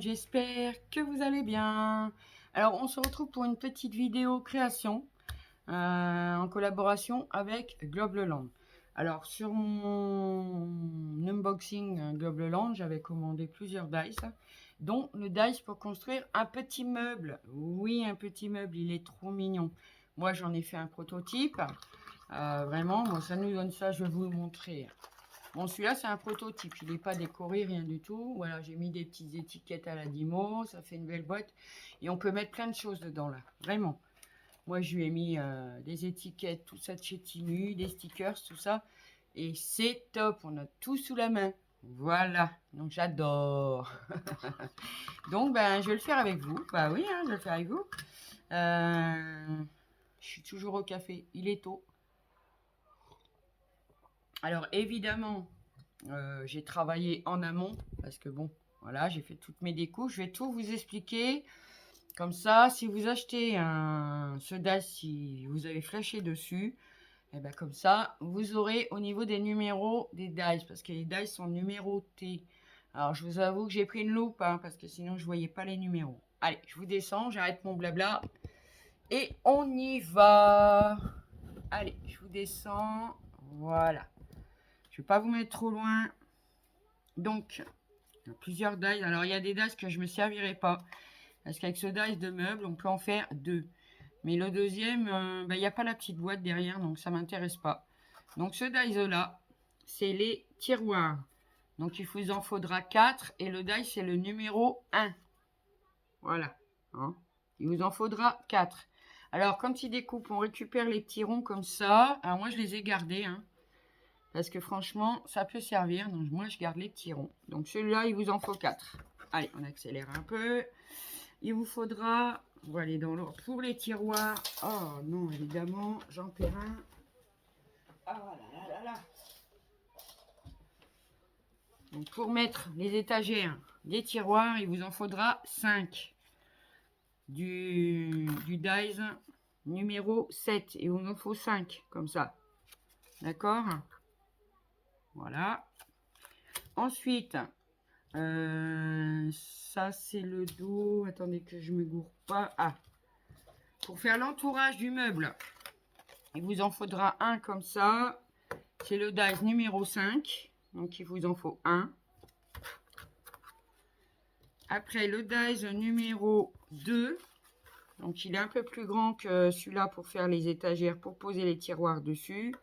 monde, j'espère que vous allez bien. Alors on se retrouve pour une petite vidéo création en collaboration avec Globleland. Alors sur mon unboxing Globleland, j'avais commandé plusieurs dice, dont le dice pour construire un petit meuble. Oui, un petit meuble, il est trop mignon. Moi j'en ai fait un prototype. Vraiment, moi ça nous donne ça, je vais vous le montrer. Bon, celui-là, c'est un prototype. Il n'est pas décoré, rien du tout. Voilà, j'ai mis des petites étiquettes à la Dymo. Ça fait une belle boîte. Et on peut mettre plein de choses dedans, là. Vraiment. Moi, je lui ai mis des étiquettes, tout ça de chez Temu, des stickers, tout ça. Et c'est top. On a tout sous la main. Voilà. Donc, j'adore. Donc, ben, je vais le faire avec vous. Bah oui, hein, je vais le faire avec vous. Je suis toujours au café. Il est tôt. Alors, évidemment, j'ai travaillé en amont parce que bon, voilà, j'ai fait toutes mes décos. Je vais tout vous expliquer. Comme ça, si vous achetez ce DAS, si vous avez flashé dessus, et ben comme ça, vous aurez au niveau des numéros des dice, parce que les dice sont numérotés. Alors, je vous avoue que j'ai pris une loupe, hein, parce que sinon, je ne voyais pas les numéros. Allez, je vous descends, j'arrête mon blabla. Et on y va. Allez, je vous descends. Voilà. Je ne vais pas vous mettre trop loin. Donc, il y a plusieurs dice. Alors, il y a des dice que je ne me servirai pas. Parce qu'avec ce dice de meuble, on peut en faire deux. Mais le deuxième, il n'y a pas la petite boîte derrière, donc ça ne m'intéresse pas. Donc, ce dice-là, c'est les tiroirs. Donc, il vous en faudra 4. Et le dice, c'est le numéro 1. Voilà. Hein, il vous en faudra 4. Alors, quand il découpe, on récupère les petits ronds comme ça. Alors, moi, je les ai gardés. Hein. Parce que franchement, ça peut servir. Donc, moi, je garde les petits ronds. Donc, celui-là, il vous en faut 4. Allez, on accélère un peu. Il vous faudra... On va aller dans l'ordre. Pour les tiroirs... Oh non, évidemment, j'en perds un. Ah là là là là. Donc, pour mettre les étagères des tiroirs, il vous en faudra 5. Du dice numéro 7. Et il vous en faut 5, comme ça. D'accord? Voilà. Ensuite... ça c'est le dos. Attendez que je me gourre pas. Ah, pour faire l'entourage du meuble, il vous en faudra un comme ça. C'est le dice numéro 5. Donc il vous en faut un. Après le dice numéro 2. Donc il est un peu plus grand que celui-là pour faire les étagères, pour poser les tiroirs dessus.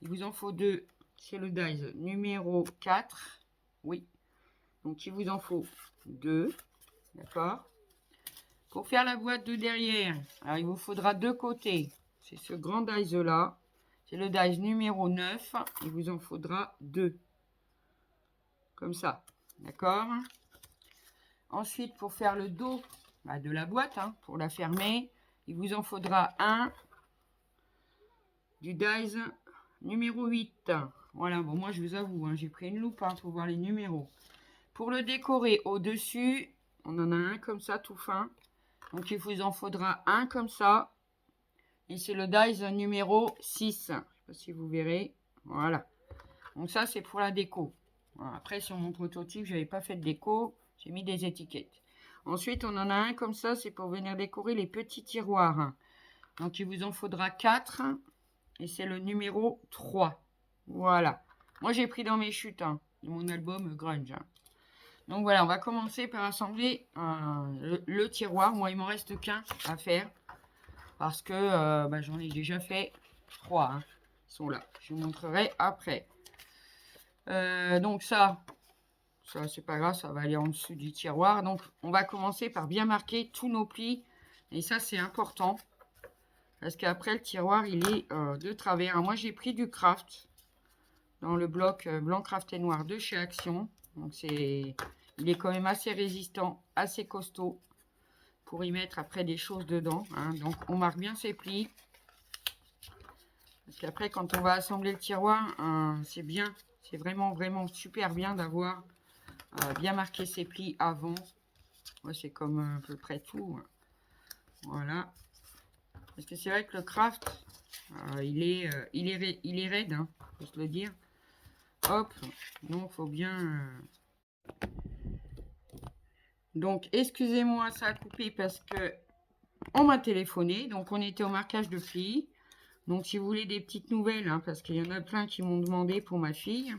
Il vous en faut 2. C'est le dice numéro 4. Oui. Donc il vous en faut 2. D'accord? Pour faire la boîte de derrière, alors il vous faudra 2 côtés. C'est ce grand dice là. C'est le dice numéro 9. Il vous en faudra 2. Comme ça. D'accord? Ensuite, pour faire le dos de la boîte, hein, pour la fermer, il vous en faudra un du dice numéro 8. Voilà, bon, moi je vous avoue, hein, j'ai pris une loupe pour voir les numéros. Pour le décorer au-dessus, on en a un comme ça, tout fin. Donc, il vous en faudra un comme ça. Et c'est le dice numéro 6. Je ne sais pas si vous verrez. Voilà. Donc, ça, c'est pour la déco. Voilà. Après, sur mon prototype, je n'avais pas fait de déco. J'ai mis des étiquettes. Ensuite, on en a un comme ça. C'est pour venir décorer les petits tiroirs. Donc, il vous en faudra 4. Et c'est le numéro 3. Voilà. Moi, j'ai pris dans mes chutes de mon album Grunge. Donc voilà, on va commencer par assembler le tiroir. Moi, il m'en reste qu'un à faire. Parce que j'en ai déjà fait 3. Hein. Ils sont là. Je vous montrerai après. Donc ça c'est pas grave, ça va aller en dessous du tiroir. Donc on va commencer par bien marquer tous nos plis. Et ça, c'est important. Parce qu'après, le tiroir, il est de travers. Alors, moi, j'ai pris du craft. Dans le bloc blanc craft et noir de chez Action. Donc il est quand même assez résistant, assez costaud pour y mettre après des choses dedans. Hein. Donc on marque bien ses plis. Parce qu'après quand on va assembler le tiroir, c'est bien, c'est vraiment super bien d'avoir bien marqué ses plis avant. Ouais, c'est comme à peu près tout. Voilà. Parce que c'est vrai que le craft, il est raide, hein, faut se le dire. Hop, donc faut bien... Donc, excusez-moi, ça a coupé parce que on m'a téléphoné. Donc, on était au marquage de prix. Donc, si vous voulez des petites nouvelles, hein, parce qu'il y en a plein qui m'ont demandé pour ma fille.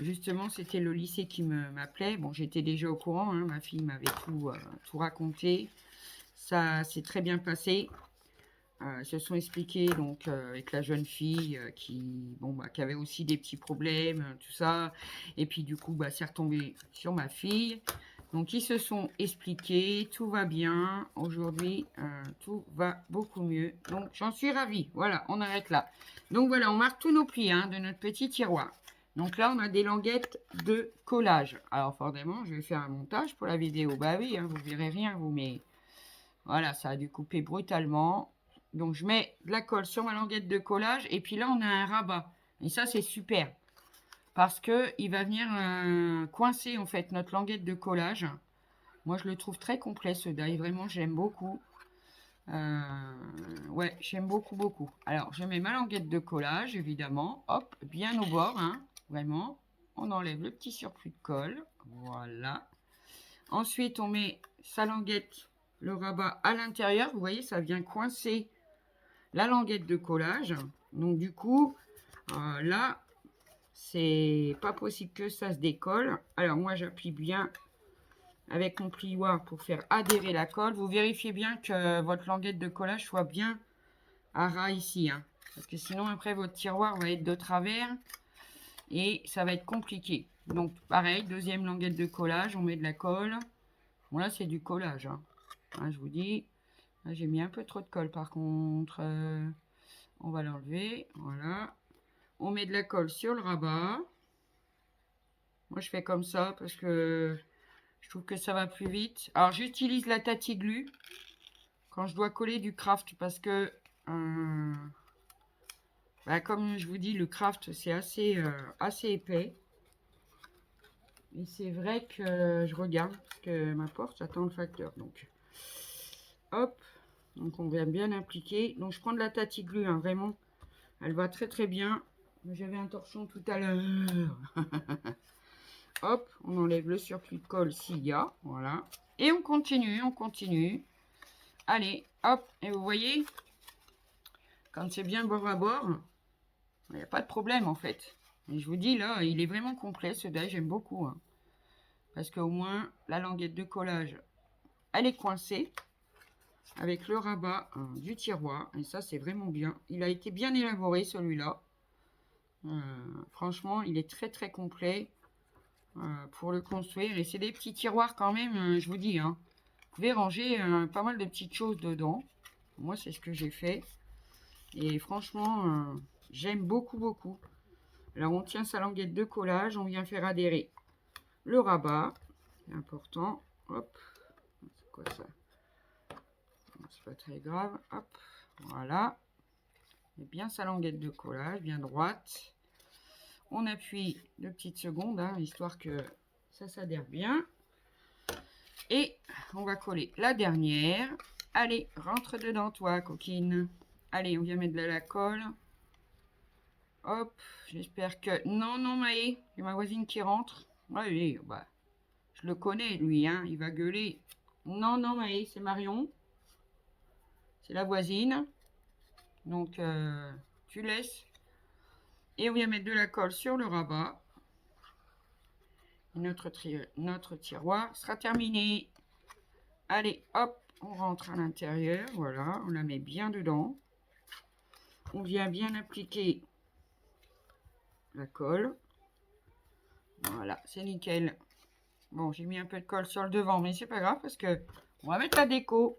Justement, c'était le lycée qui m'appelait. Bon, j'étais déjà au courant. Hein, ma fille m'avait tout raconté. Ça s'est très bien passé. Ils se sont expliqués donc avec la jeune fille qui avait aussi des petits problèmes, tout ça. Et puis du coup, c'est retombé sur ma fille. Donc ils se sont expliqués, tout va bien. Aujourd'hui, tout va beaucoup mieux. Donc j'en suis ravie. Voilà, on arrête là. Donc voilà, on marque tous nos plis hein, de notre petit tiroir. Donc là, on a des languettes de collage. Alors forcément, je vais faire un montage pour la vidéo. Bah oui, hein, vous verrez rien, vous, mais voilà, ça a dû couper brutalement. Donc, je mets de la colle sur ma languette de collage. Et puis là, on a un rabat. Et ça, c'est super. Parce qu'il va venir coincer, en fait, notre languette de collage. Moi, je le trouve très complet, ce die. Vraiment, j'aime beaucoup. Ouais, j'aime beaucoup, beaucoup. Alors, je mets ma languette de collage, évidemment. Hop, bien au bord, hein. Vraiment. On enlève le petit surplus de colle. Voilà. Ensuite, on met sa languette, le rabat à l'intérieur. Vous voyez, ça vient coincer la languette de collage. Donc du coup, là, c'est pas possible que ça se décolle. Alors moi, j'appuie bien avec mon plioir pour faire adhérer la colle. Vous vérifiez bien que votre languette de collage soit bien à ras ici. Hein, parce que sinon, après, votre tiroir va être de travers et ça va être compliqué. Donc pareil, deuxième languette de collage, on met de la colle. Bon là, c'est du collage. Hein. Hein, je vous dis, j'ai mis un peu trop de colle par contre. On va l'enlever, voilà. On met de la colle sur le rabat. Moi, je fais comme ça parce que je trouve que ça va plus vite. Alors, j'utilise la Tati Glue quand je dois coller du craft parce que, comme je vous dis, le craft, c'est assez épais. Et c'est vrai que je regarde parce que ma porte attend le facteur. Donc, hop. Donc, on vient bien appliquer. Donc, je prends de la Tati Glue, hein, vraiment. Elle va très très bien. J'avais un torchon tout à l'heure. Hop, on enlève le surplus de colle s'il y a. Voilà. Et on continue, on continue. Allez, hop. Et vous voyez, quand c'est bien bord à bord, il n'y a pas de problème en fait. Et je vous dis là, il est vraiment complet ce die, j'aime beaucoup. Hein. Parce qu'au moins, la languette de collage, elle est coincée avec le rabat du tiroir. Et ça, c'est vraiment bien. Il a été bien élaboré celui-là. Franchement, il est très très complet pour le construire. Et c'est des petits tiroirs quand même, je vous dis. Hein. Vous pouvez ranger pas mal de petites choses dedans. Moi, c'est ce que j'ai fait. Et franchement, j'aime beaucoup, beaucoup. Alors, on tient sa languette de collage. On vient faire adhérer le rabat. C'est important. Hop. C'est quoi ça? C'est pas très grave. Hop. Voilà. Et bien sa languette de collage, bien droite. On appuie 2 petites secondes, hein, histoire que ça s'adhère bien. Et on va coller la dernière. Allez, rentre dedans toi, coquine. Allez, on vient mettre de la colle. Hop, j'espère que... Non, non, Maë, j'ai ma voisine qui rentre. Oui, je le connais, lui, hein, il va gueuler. Non, non, Maë, c'est Marion. C'est la voisine. Donc, tu laisses. Et on vient mettre de la colle sur le rabat. Notre tiroir sera terminé. Allez, hop, on rentre à l'intérieur. Voilà, on la met bien dedans. On vient bien appliquer la colle. Voilà, c'est nickel. Bon, j'ai mis un peu de colle sur le devant, mais c'est pas grave parce que on va mettre la déco.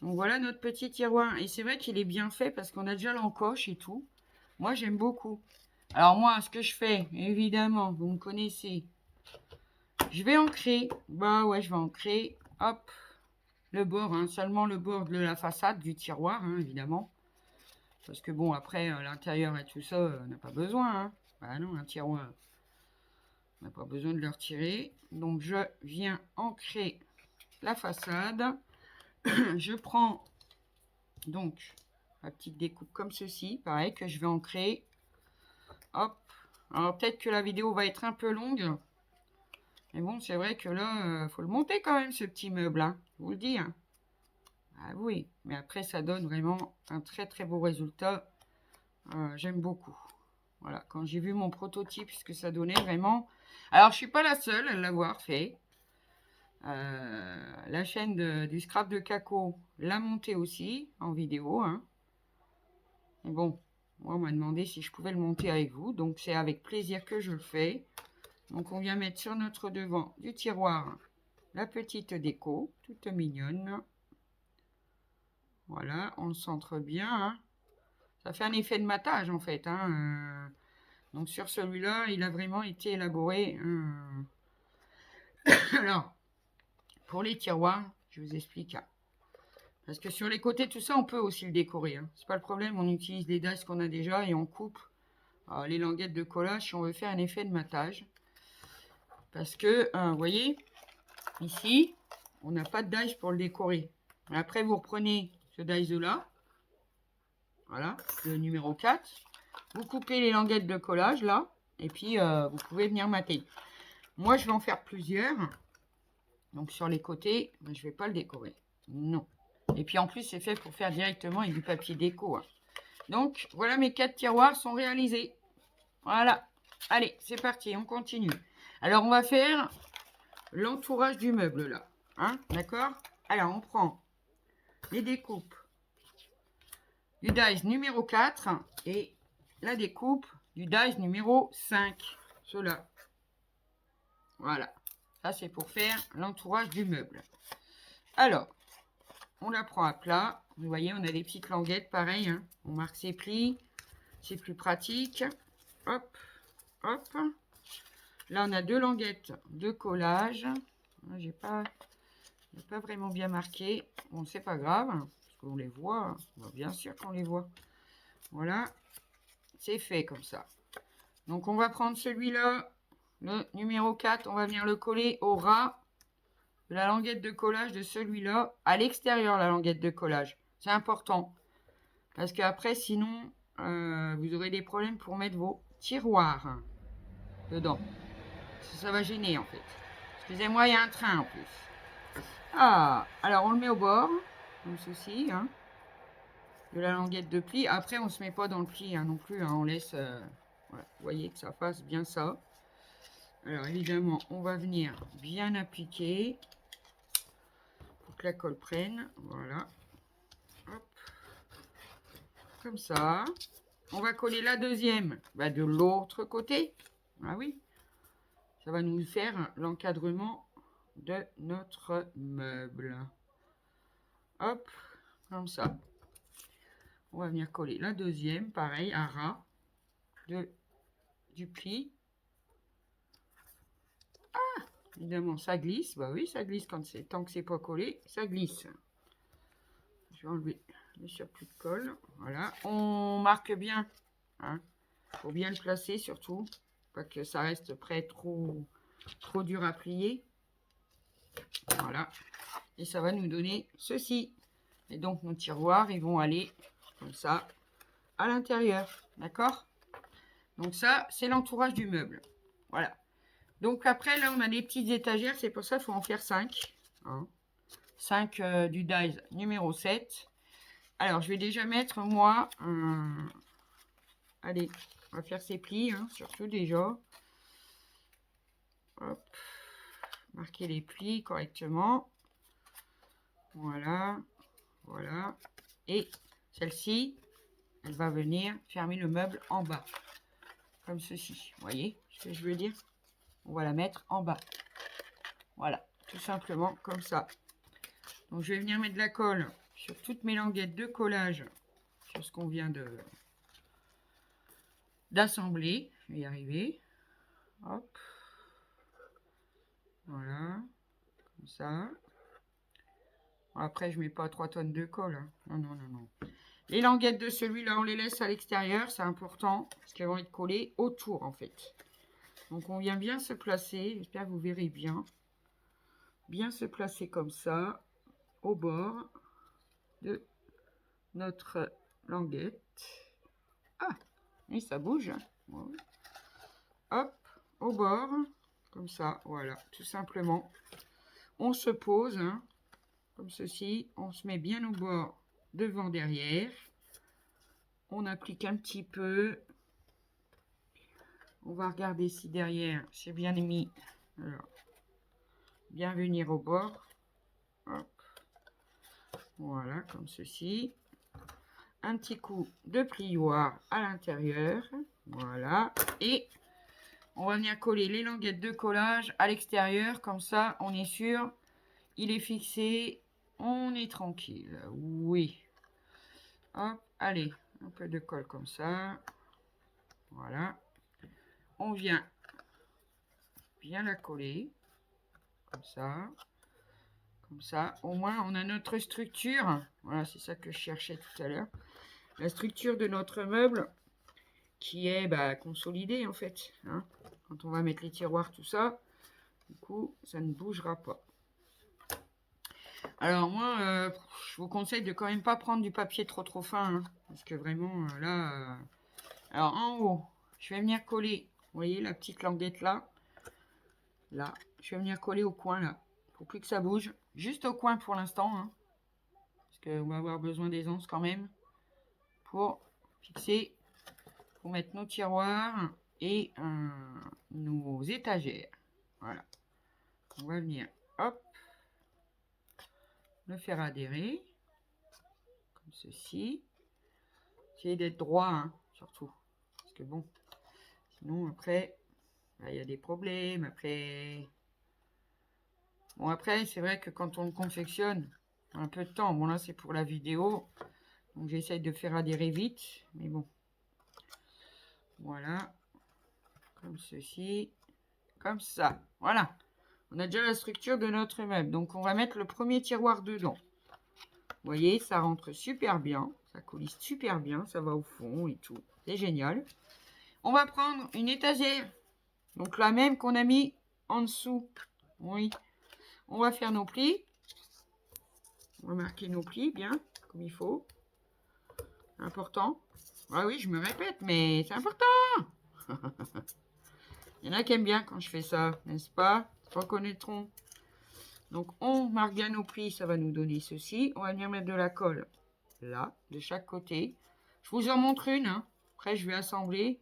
Donc voilà notre petit tiroir. Et c'est vrai qu'il est bien fait parce qu'on a déjà l'encoche et tout. Moi, j'aime beaucoup. Alors moi, ce que je fais, évidemment, vous me connaissez. Je vais ancrer. Bah ouais, je vais ancrer. Hop, le bord, hein, seulement le bord de la façade du tiroir, hein, évidemment. Parce que bon, après, l'intérieur et tout ça, on n'a pas besoin. Hein. Bah non, un tiroir, on n'a pas besoin de le retirer. Donc, je viens ancrer la façade. Je prends donc ma petite découpe comme ceci, pareil, que je vais ancrer. Hop. Alors, peut-être que la vidéo va être un peu longue. Mais bon, c'est vrai que là, faut le monter quand même, ce petit meuble, hein, je vous le dis. Hein. Ah oui, mais après, ça donne vraiment un très très beau résultat. J'aime beaucoup. Voilà, quand j'ai vu mon prototype, ce que ça donnait vraiment. Alors, je suis pas la seule à l'avoir fait. La chaîne du Scrap de Caco l'a monté aussi en vidéo. Hein. Mais bon, moi, on m'a demandé si je pouvais le monter avec vous. Donc, c'est avec plaisir que je le fais. Donc, on vient mettre sur notre devant du tiroir la petite déco, toute mignonne. Voilà, on le centre bien. Hein. Ça fait un effet de matage, en fait. Hein. Donc, sur celui-là, il a vraiment été élaboré. Alors, pour les tiroirs, je vous explique. Hein. Parce que sur les côtés, tout ça, on peut aussi le décorer. Hein. C'est pas le problème, on utilise les dies qu'on a déjà et on coupe les languettes de collage si on veut faire un effet de matage. Parce que, vous voyez, ici, on n'a pas de dies pour le décorer. Après, vous reprenez ce dies-là, voilà, le numéro 4. Vous coupez les languettes de collage, là, et puis vous pouvez venir mater. Moi, je vais en faire plusieurs. Donc, sur les côtés, je ne vais pas le décorer. Non. Et puis, en plus, c'est fait pour faire directement avec du papier déco. Hein. Donc, voilà, mes 4 tiroirs sont réalisés. Voilà. Allez, c'est parti, on continue. Alors, on va faire l'entourage du meuble, là. Hein, d'accord? Alors, on prend les découpes du dies numéro 4 et la découpe du dies numéro 5. Cela. Voilà. Ça, c'est pour faire l'entourage du meuble. Alors, on la prend à plat. Vous voyez, on a des petites languettes, pareil. Hein. On marque ses plis. C'est plus pratique. Hop, hop. Là, on a 2 languettes de collage. J'ai pas vraiment bien marqué. Bon, c'est pas grave, parce qu'on les voit. Bon, bien sûr qu'on les voit. Voilà. C'est fait comme ça. Donc, on va prendre celui-là, le numéro 4. On va venir le coller au ras de la languette de collage de celui-là. À l'extérieur, la languette de collage. C'est important. Parce qu'après, sinon, vous aurez des problèmes pour mettre vos tiroirs dedans. Ça va gêner, en fait. Excusez-moi, il y a un train, en plus. Ah, alors on le met au bord, comme ceci, hein, de la languette de pli. Après, on ne se met pas dans le pli hein, non plus. Hein, on laisse, voilà, vous voyez que ça fasse bien ça. Alors, évidemment, on va venir bien appliquer pour que la colle prenne. Voilà. Hop. Comme ça. On va coller la deuxième de l'autre côté. Ah oui. Ça va nous faire l'encadrement de notre meuble. Hop, comme ça. On va venir coller la deuxième, pareil, à ras du pli. Ah, évidemment, ça glisse. Bah oui, ça glisse quand c'est tant que c'est pas collé, ça glisse. Je vais enlever le surplus de colle. Voilà, on marque bien. Hein. Faut bien le placer surtout, pas que ça reste prêt trop dur à plier. Voilà, et ça va nous donner ceci. Et donc nos tiroirs, ils vont aller comme ça à l'intérieur, d'accord? Donc ça, c'est l'entourage du meuble. Voilà. Donc après, là, on a des petites étagères. C'est pour ça qu'il faut en faire 5. Hein. 5 du dies numéro 7. Alors, je vais déjà mettre, moi, allez, on va faire ces plis, hein, surtout déjà. Hop. Marquer les plis correctement. Voilà. Voilà. Et celle-ci, elle va venir fermer le meuble en bas. Comme ceci. Vous voyez ce que je veux dire? On va la mettre en bas. Voilà. Tout simplement comme ça. Donc, je vais venir mettre de la colle sur toutes mes languettes de collage. Sur ce qu'on vient d'assembler. Je vais y arriver. Hop. Voilà. Comme ça. Après, je mets pas 3 tonnes de colle. Hein. Non, non, non, non. Les languettes de celui-là, on les laisse à l'extérieur. C'est important. Parce qu'elles vont être collées autour, en fait. Donc, on vient bien se placer. J'espère que vous verrez bien. Bien se placer comme ça. Au bord de notre languette. Ah, oui, ça bouge. Hop, au bord, Comme ça, voilà, tout simplement. On se pose, hein, comme ceci. On se met bien au bord, devant, derrière. On applique un petit peu. On va regarder si derrière, c'est bien mis. Alors, bien venir au bord. Hop. Voilà, comme ceci. Un petit coup de plioir à l'intérieur. Voilà. Et on va venir coller les languettes de collage à l'extérieur. Comme ça, on est sûr. Il est fixé. On est tranquille. Oui. Hop. Allez. Un peu de colle comme ça. Voilà. On vient bien la coller. Comme ça. Comme ça. Au moins, on a notre structure. Voilà, c'est ça que je cherchais tout à l'heure. La structure de notre meuble qui est consolidée en fait. Hein. Quand on va mettre les tiroirs, tout ça, du coup, ça ne bougera pas. Alors moi, je vous conseille de quand même pas prendre du papier trop fin. Hein, parce que vraiment, là... Alors en haut, je vais venir coller, vous voyez la petite languette là. Là, je vais venir coller au coin là. Faut plus que ça bouge. Juste au coin pour l'instant. Hein, parce qu'on va avoir besoin d'aisance quand même. Pour fixer, pour mettre nos tiroirs et nos étagères. Voilà. On va venir, hop, le faire adhérer. Comme ceci. Essayez d'être droit, hein, surtout. Parce que bon, sinon après, il y a des problèmes. Après, bon, après, c'est vrai que quand on le confectionne, on a un peu de temps. Bon, là, c'est pour la vidéo. Donc, j'essaye de faire adhérer vite. Mais bon. Voilà. Comme ceci. Comme ça. Voilà. On a déjà la structure de notre meuble. Donc, on va mettre le premier tiroir dedans. Vous voyez, ça rentre super bien. Ça coulisse super bien. Ça va au fond et tout. C'est génial. On va prendre une étagère. Donc, la même qu'on a mis en dessous. Oui. On va faire nos plis. On va marquer nos plis bien, comme il faut. Important. Ah oui, je me répète, mais c'est important. Il y en a qui aiment bien quand je fais ça, n'est-ce pas? Ils reconnaîtront. Donc, on marque bien nos plis. Ça va nous donner ceci. On va venir mettre de la colle là, de chaque côté. Je vous en montre une. Hein. Après, je vais assembler.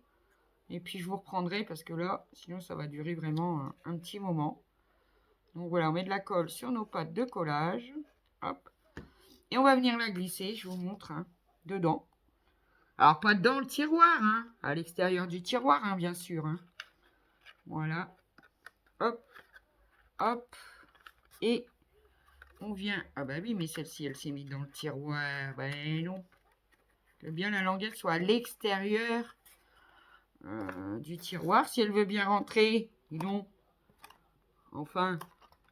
Et puis, je vous reprendrai parce que là, sinon, ça va durer vraiment un petit moment. Donc, voilà, on met de la colle sur nos pattes de collage. Hop. Et on va venir la glisser, je vous montre, hein, dedans. Alors, pas dans le tiroir, hein, à l'extérieur du tiroir, hein, bien sûr. Hein. Voilà. Hop, hop. Et on vient... Ah bah oui, mais celle-ci, elle s'est mise dans le tiroir. Ben non. Que bien la languette soit à l'extérieur du tiroir. Si elle veut bien rentrer, dis donc. Enfin,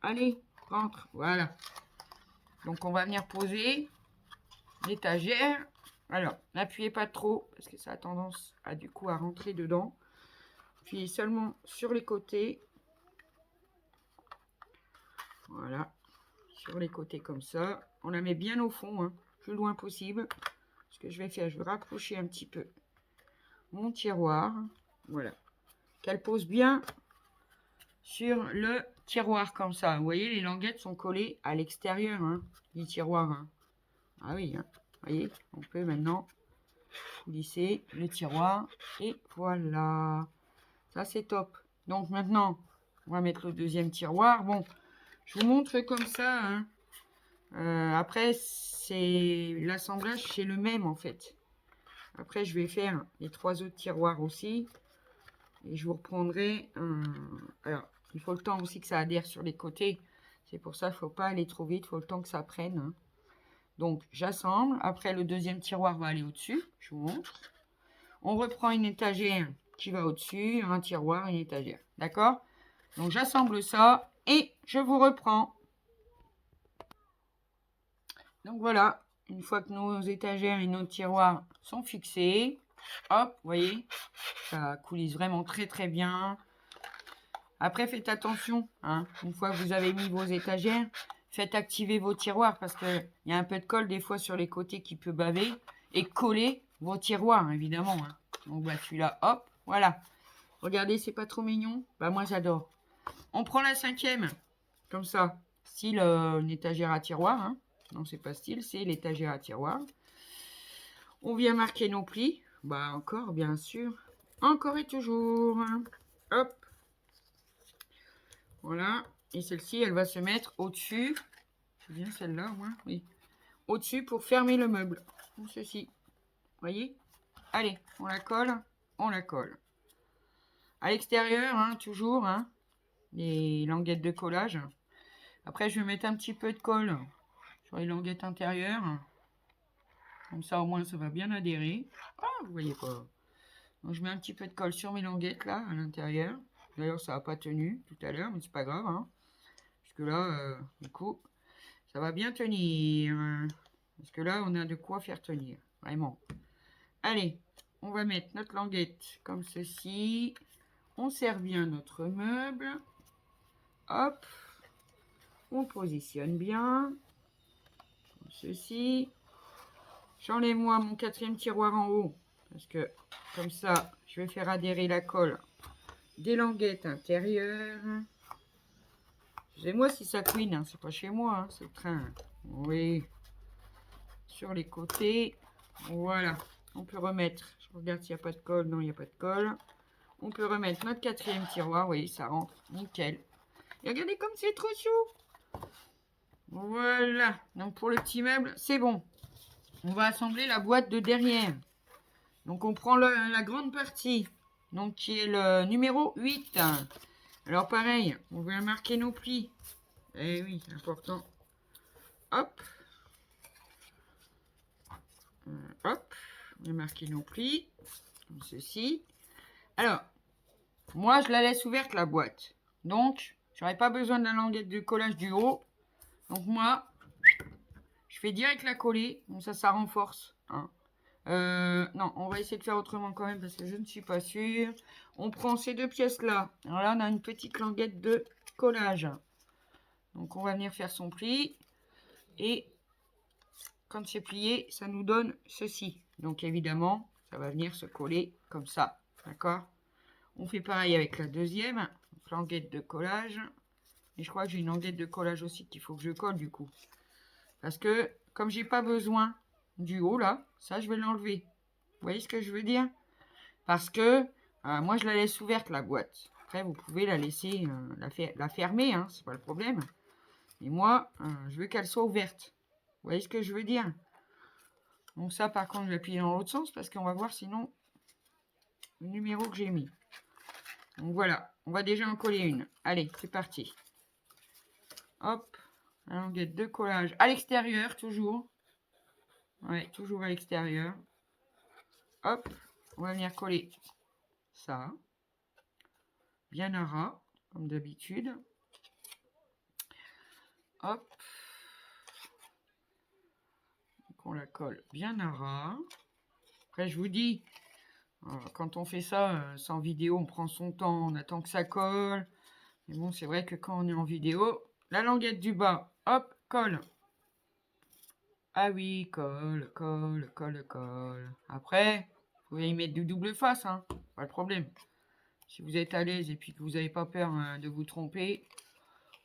allez, rentre. Voilà. Donc, on va venir poser l'étagère. Alors, n'appuyez pas trop parce que ça a tendance à du coup à rentrer dedans. Puis seulement sur les côtés. Voilà. Sur les côtés comme ça. On la met bien au fond, hein, plus loin possible. Ce que je vais faire, je vais rapprocher un petit peu mon tiroir. Voilà. Qu'elle pose bien sur le tiroir comme ça. Vous voyez, les languettes sont collées à l'extérieur hein, du tiroir. Hein. Ah oui, hein. Vous voyez, on peut maintenant glisser le tiroir. Et voilà. Ça, c'est top. Donc, maintenant, on va mettre le deuxième tiroir. Bon, je vous montre comme ça. Hein. Après, c'est l'assemblage, c'est le même, en fait. Après, je vais faire les 3 autres tiroirs aussi. Et je vous reprendrai Alors, il faut le temps aussi que ça adhère sur les côtés. C'est pour ça qu'il ne faut pas aller trop vite. Il faut le temps que ça prenne. Hein. Donc, j'assemble. Après, le deuxième tiroir va aller au-dessus. Je vous montre. On reprend une étagère qui va au-dessus. Un tiroir, une étagère. D'accord? Donc, j'assemble ça et je vous reprends. Donc, voilà. Une fois que nos étagères et nos tiroirs sont fixés, hop, vous voyez, ça coulisse vraiment très, très bien. Après, faites attention. Hein, une fois que vous avez mis vos étagères, faites activer vos tiroirs parce qu'il y a un peu de colle des fois sur les côtés qui peut baver et coller vos tiroirs, évidemment. Hein. Donc, celui-là, hop, voilà. Regardez, c'est pas trop mignon? Moi, j'adore. On prend la 5e, comme ça, style une étagère à tiroir. Hein. Non, c'est pas style, c'est l'étagère à tiroir. On vient marquer nos plis. Bah encore, bien sûr. Encore et toujours. Hop. Voilà. Et celle-ci, elle va se mettre au-dessus. C'est bien celle-là, au moins. Oui. Au-dessus pour fermer le meuble. Comme ceci. Voyez? Allez, on la colle. On la colle. À l'extérieur, hein, toujours, hein, les languettes de collage. Après, je vais mettre un petit peu de colle sur les languettes intérieures. Comme ça, au moins, ça va bien adhérer. Ah, vous voyez pas. Donc, je mets un petit peu de colle sur mes languettes, là, à l'intérieur. D'ailleurs, ça n'a pas tenu tout à l'heure, mais c'est pas grave. Hein, parce que là, du coup, ça va bien tenir. Parce que là, on a de quoi faire tenir. Vraiment. Allez, on va mettre notre languette comme ceci. On serre bien notre meuble. Hop. On positionne bien. Comme ceci. J'enlève moi mon 4e tiroir en haut. Parce que comme ça, je vais faire adhérer la colle des languettes intérieures. Excusez-moi si ça couine, hein, c'est pas chez moi, hein, c'est le train. Oui. Sur les côtés. Voilà. On peut remettre. Je regarde s'il n'y a pas de colle. Non, il n'y a pas de colle. On peut remettre notre 4e tiroir. Oui, ça rentre. Nickel. Et regardez comme c'est trop chou. Voilà. Donc pour le petit meuble, c'est bon. On va assembler la boîte de derrière. Donc on prend la grande partie. Donc qui est le numéro 8. Alors pareil, on va marquer nos plis. Eh oui, c'est important. Hop. Hop. On va marquer nos plis. Comme ceci. Alors, moi je la laisse ouverte la boîte. Donc, j'aurais pas besoin de la languette de collage du haut. Donc moi, je fais direct la coller. Comme ça renforce. Hein. Non, on va essayer de faire autrement quand même parce que je ne suis pas sûre. On prend ces deux pièces-là. Alors là, on a une petite languette de collage. Donc, on va venir faire son pli. Et quand c'est plié, ça nous donne ceci. Donc, évidemment, ça va venir se coller comme ça. D'accord? On fait pareil avec la deuxième. Languette de collage. Et je crois que j'ai une languette de collage aussi qu'il faut que je colle du coup. Parce que, comme j'ai pas besoin du haut là, ça je vais l'enlever. Vous voyez ce que je veux dire? Parce que moi je la laisse ouverte la boîte. Après vous pouvez la laisser, la fermer, hein, c'est pas le problème. Et moi je veux qu'elle soit ouverte. Vous voyez ce que je veux dire? Donc ça par contre je vais appuyer dans l'autre sens parce qu'on va voir sinon le numéro que j'ai mis. Donc voilà, on va déjà en coller une. Allez, c'est parti. Hop, la languette de collage à l'extérieur toujours. Ouais, toujours à l'extérieur. Hop, on va venir coller ça. Bien à ras, comme d'habitude. Hop. Donc on la colle bien à ras. Après, je vous dis, quand on fait ça sans vidéo, on prend son temps, on attend que ça colle. Mais bon, c'est vrai que quand on est en vidéo, la languette du bas, hop, colle. Ah oui, colle, colle, colle, colle. Après, vous pouvez y mettre du double face, hein, pas de problème. Si vous êtes à l'aise et puis que vous n'avez pas peur de vous tromper,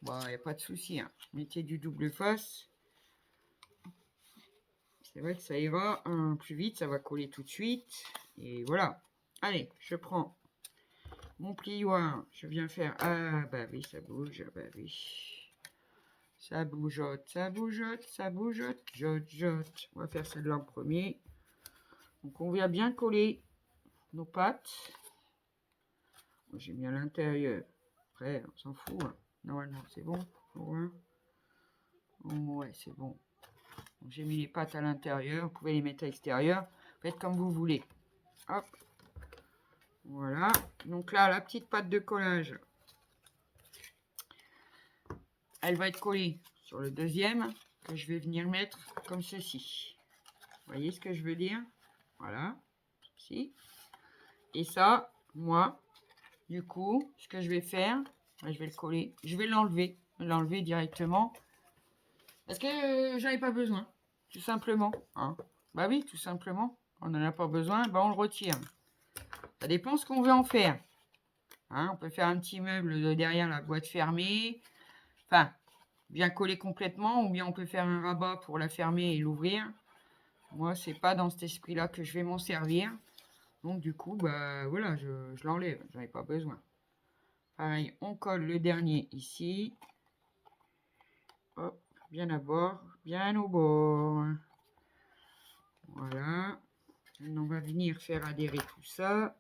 bah, il n'y a pas de souci. Hein. Mettez du double face. C'est vrai que ça ira plus vite, ça va coller tout de suite. Et voilà. Allez, je prends mon plioir. Je viens faire... Ah bah oui, ça bouge. Ah bah oui. Ça bougeote, ça bougeote, ça bougeote. Jote, jote. On va faire celle-là en premier. Donc on vient bien coller nos pattes. J'ai mis à l'intérieur. Après, on s'en fout. Hein. Normalement, c'est bon. Ouais, c'est bon. J'ai mis les pattes à l'intérieur. Vous pouvez les mettre à l'extérieur. Faites comme vous voulez. Hop. Voilà. Donc là, la petite patte de collage, elle va être collée sur le deuxième que je vais venir mettre comme ceci. Vous voyez ce que je veux dire? Voilà. Ici. Et ça, moi, du coup, ce que je vais faire, je vais le coller. Je vais l'enlever directement. Parce que j'en ai pas besoin. Tout simplement. Hein. Bah oui, tout simplement. On n'en a pas besoin, bah on le retire. Ça dépend ce qu'on veut en faire. Hein, on peut faire un petit meuble de derrière la boîte fermée. Enfin, bien collé complètement, ou bien on peut faire un rabat pour la fermer et l'ouvrir. Moi, c'est pas dans cet esprit-là que je vais m'en servir. Donc du coup, bah voilà, je l'enlève, j'en ai pas besoin. Pareil, on colle le dernier ici. Hop, bien à bord, bien au bord. Voilà. Maintenant, on va venir faire adhérer tout ça.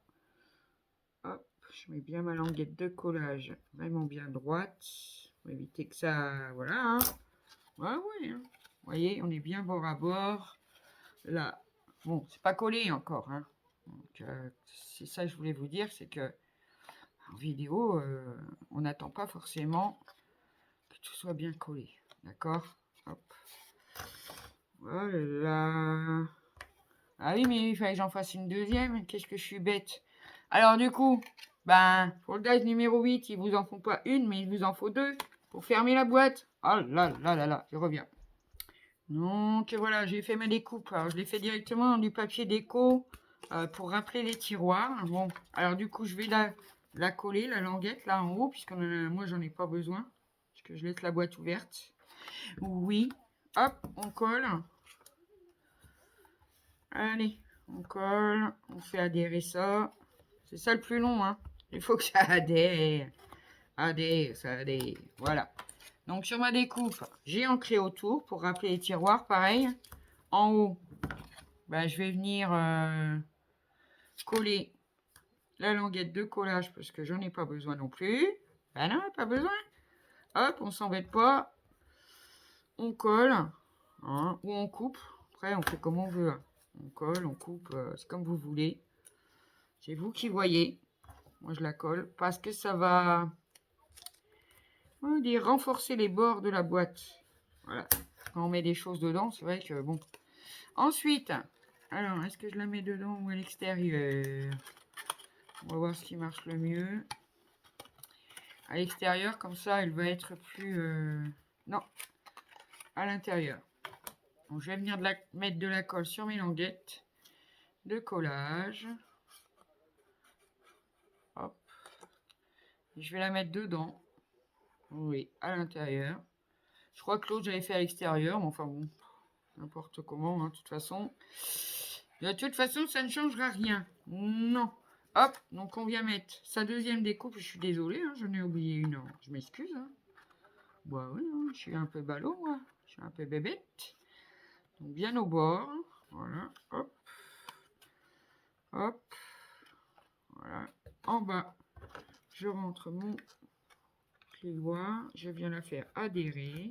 Hop, je mets bien ma languette de collage vraiment bien droite. Pour éviter que ça... Voilà. Hein. Ouais, ouais. Hein. Vous voyez, on est bien bord à bord. Là, bon, c'est pas collé encore. Hein. Donc, c'est ça que je voulais vous dire, c'est que en vidéo, on n'attend pas forcément que tout soit bien collé. D'accord? Hop. Voilà. Ah oui, mais il fallait que j'en fasse une deuxième. Qu'est-ce que je suis bête. Alors du coup, ben, pour le dice numéro 8, il vous en faut pas une, mais il vous en faut deux pour fermer la boîte. Oh là là là là, je reviens. Donc voilà, j'ai fait ma découpe. Alors je l'ai fait directement dans du papier déco pour rappeler les tiroirs. Bon, alors du coup, je vais la coller, la languette, là en haut, puisque moi, j'en ai pas besoin. Parce que je laisse la boîte ouverte. Oui. Hop, on colle. Allez, on colle. On fait adhérer ça. C'est ça le plus long, hein. Il faut que ça adhère. Adhère, ça adhère. Voilà. Donc sur ma découpe, j'ai ancré autour pour rappeler les tiroirs, pareil. En haut, ben, je vais venir coller la languette de collage parce que j'en ai pas besoin non plus. Ben non, pas besoin. Hop, on s'embête pas. On colle, hein, ou on coupe. Après, on fait comme on veut. Hein. On colle, on coupe, c'est comme vous voulez. C'est vous qui voyez. Moi, je la colle parce que ça va renforcer les bords de la boîte. Voilà. Quand on met des choses dedans, c'est vrai que bon. Ensuite, alors, est-ce que je la mets dedans ou à l'extérieur? On va voir ce qui marche le mieux. À l'extérieur, comme ça, elle va être plus... Non, à l'intérieur. Donc, je vais venir mettre de la colle sur mes languettes de collage. Hop. Et je vais la mettre dedans. Oui, à l'intérieur. Je crois que l'autre, j'avais fait à l'extérieur, mais enfin bon, n'importe comment, hein, de toute façon. De toute façon, ça ne changera rien. Non. Hop, donc on vient mettre sa deuxième découpe. Je suis désolée, hein, j'en ai oublié une. Je m'excuse. Hein. Bah oui, hein, je suis un peu ballot, moi. Je suis un peu bébête. Donc bien au bord. Voilà, hop. Hop. Voilà. En bas, je rentre mon plioir. Je viens la faire adhérer.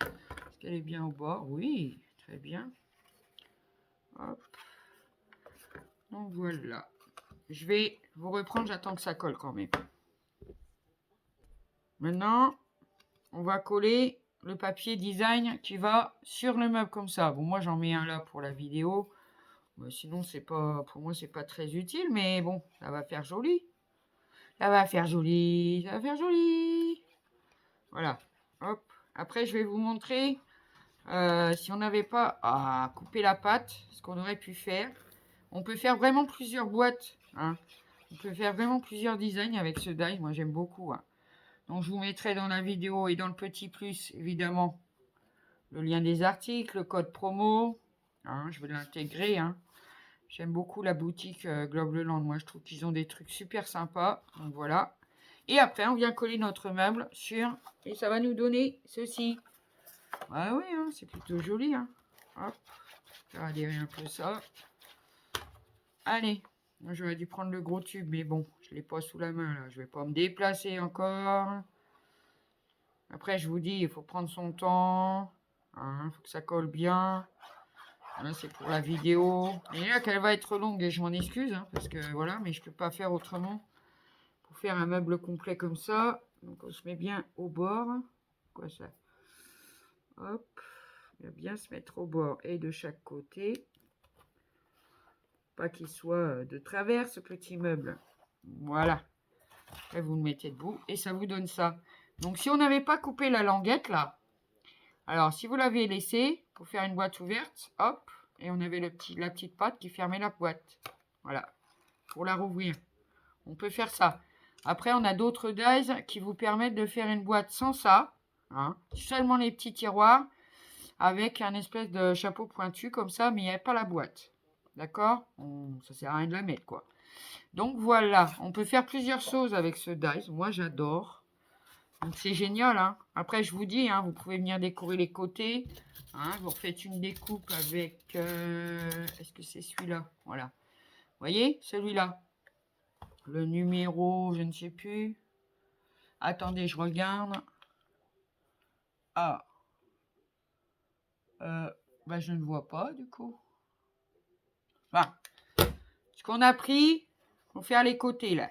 Est-ce qu'elle est bien au bord? Oui, très bien. Hop. Donc voilà. Je vais vous reprendre, j'attends que ça colle quand même. Maintenant, on va coller le papier design qui va sur le meuble comme ça. Bon, moi j'en mets un là pour la vidéo. Mais sinon, c'est pas, pour moi, c'est pas très utile, mais bon, ça va faire joli. Ça va faire joli, ça va faire joli. Voilà. Hop. Après, je vais vous montrer si on n'avait pas à couper la pâte, ce qu'on aurait pu faire. On peut faire vraiment plusieurs boîtes. Hein. On peut faire vraiment plusieurs designs avec ce die. Moi, j'aime beaucoup. Hein. Donc, je vous mettrai dans la vidéo et dans le petit plus, évidemment, le lien des articles, le code promo. Hein, je vais l'intégrer. Hein. J'aime beaucoup la boutique Globeland. Moi, je trouve qu'ils ont des trucs super sympas. Donc, voilà. Et après, on vient coller notre meuble sur... Et ça va nous donner ceci. Ah oui, hein, c'est plutôt joli. Hein. Hop. Je vais adhérer un peu ça. Allez. J'aurais dû prendre le gros tube, mais bon, je ne l'ai pas sous la main. Là. Je ne vais pas me déplacer encore. Après, je vous dis, il faut prendre son temps. Il faut que ça colle bien. Là, c'est pour la vidéo. Et là, qu'elle va être longue, et je m'en excuse. Hein, parce que voilà, mais je ne peux pas faire autrement. Pour faire un meuble complet comme ça. Donc, on se met bien au bord. Quoi ça? Hop. Il va bien se mettre au bord et de chaque côté. Pas qu'il soit de travers, ce petit meuble. Voilà. Après, vous le mettez debout et ça vous donne ça. Donc, si on n'avait pas coupé la languette, là, alors, si vous l'avez laissé pour faire une boîte ouverte, hop, et on avait la petite patte qui fermait la boîte. Voilà. Pour la rouvrir. On peut faire ça. Après, on a d'autres dies qui vous permettent de faire une boîte sans ça. Hein, seulement les petits tiroirs avec un espèce de chapeau pointu comme ça, mais il n'y a pas la boîte. D'accord? Ça sert à rien de la mettre, quoi. Donc voilà, on peut faire plusieurs choses avec ce dies. Moi, j'adore. Donc c'est génial. Hein. Après, je vous dis, hein, vous pouvez venir décorer les côtés. Hein, vous refaites une découpe avec... Est-ce que c'est celui-là? Voilà. Vous voyez, celui-là. Le numéro, je ne sais plus. Attendez, je regarde. Ah. Bah, je ne vois pas, du coup. Voilà. Ce qu'on a pris, pour faire les côtés, là.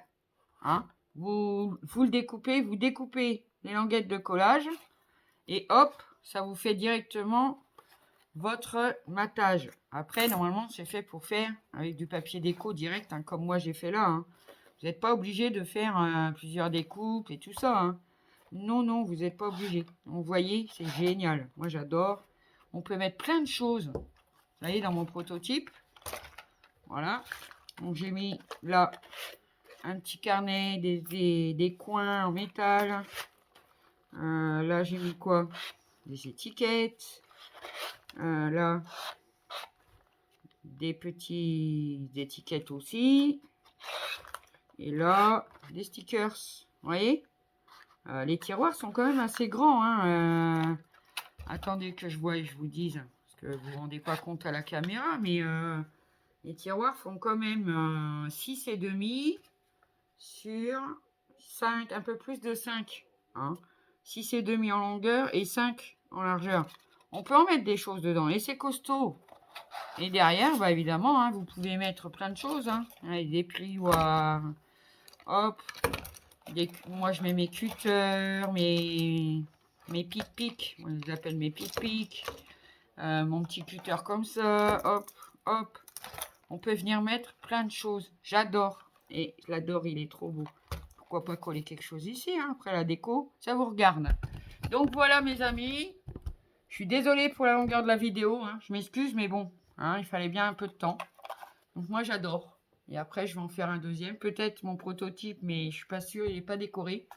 Hein, vous le découpez, vous découpez les languettes de collage. Et hop, ça vous fait directement votre matage. Après, normalement, c'est fait pour faire avec du papier déco direct, hein, comme moi j'ai fait là. Hein. Vous n'êtes pas obligé de faire plusieurs découpes et tout ça. Hein. Non, non, vous n'êtes pas obligé. Vous voyez, c'est génial. Moi, j'adore. On peut mettre plein de choses. Vous voyez, dans mon prototype. Voilà. Donc, j'ai mis là un petit carnet, des coins en métal. Là, j'ai mis quoi? Des étiquettes. Là, des petites étiquettes aussi. Et là, des stickers. Vous voyez? Les tiroirs sont quand même assez grands. Hein. Attendez que je vois et je vous dise. Parce que vous ne vous rendez pas compte à la caméra. Mais les tiroirs font quand même 6,5 sur 5. Un peu plus de 5. Hein. 6,5 en longueur et 5 en largeur. On peut en mettre des choses dedans. Et c'est costaud. Et derrière, bah évidemment, hein, vous pouvez mettre plein de choses. Hein. Des plioirs. Hop. Moi, je mets mes cutters, mes pic-pic. Moi, je les appelle mes pic-pic. Mon petit cutter comme ça. Hop, hop. On peut venir mettre plein de choses. J'adore. Et je l'adore, il est trop beau. Pourquoi pas coller quelque chose ici, hein, après la déco. Ça vous regarde. Donc voilà, mes amis. Je suis désolée pour la longueur de la vidéo. Hein. Je m'excuse, mais bon. Hein, il fallait bien un peu de temps. Donc moi, j'adore. Et après, je vais en faire un deuxième. Peut-être mon prototype, mais je ne suis pas sûre. Il n'est pas décoré.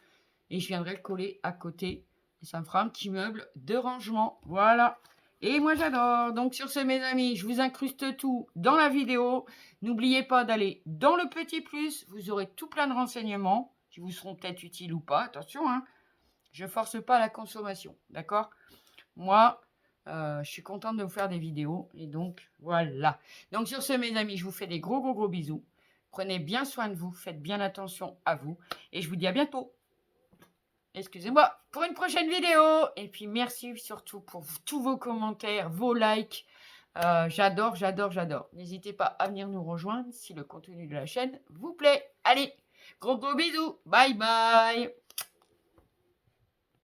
Et je viendrai le coller à côté. Et ça me fera un petit meuble de rangement. Voilà. Et moi, j'adore. Donc sur ce, mes amis, je vous incruste tout dans la vidéo. N'oubliez pas d'aller dans le petit plus. Vous aurez tout plein de renseignements qui vous seront peut-être utiles ou pas. Attention, hein. Je ne force pas la consommation. D'accord? Moi, je suis contente de vous faire des vidéos. Et donc, voilà. Donc, sur ce, mes amis, je vous fais des gros, gros, gros bisous. Prenez bien soin de vous. Faites bien attention à vous. Et je vous dis à bientôt. Excusez-moi pour une prochaine vidéo. Et puis, merci surtout pour tous vos commentaires, vos likes. J'adore, j'adore, j'adore. N'hésitez pas à venir nous rejoindre si le contenu de la chaîne vous plaît. Allez, gros, gros bisous. Bye, bye.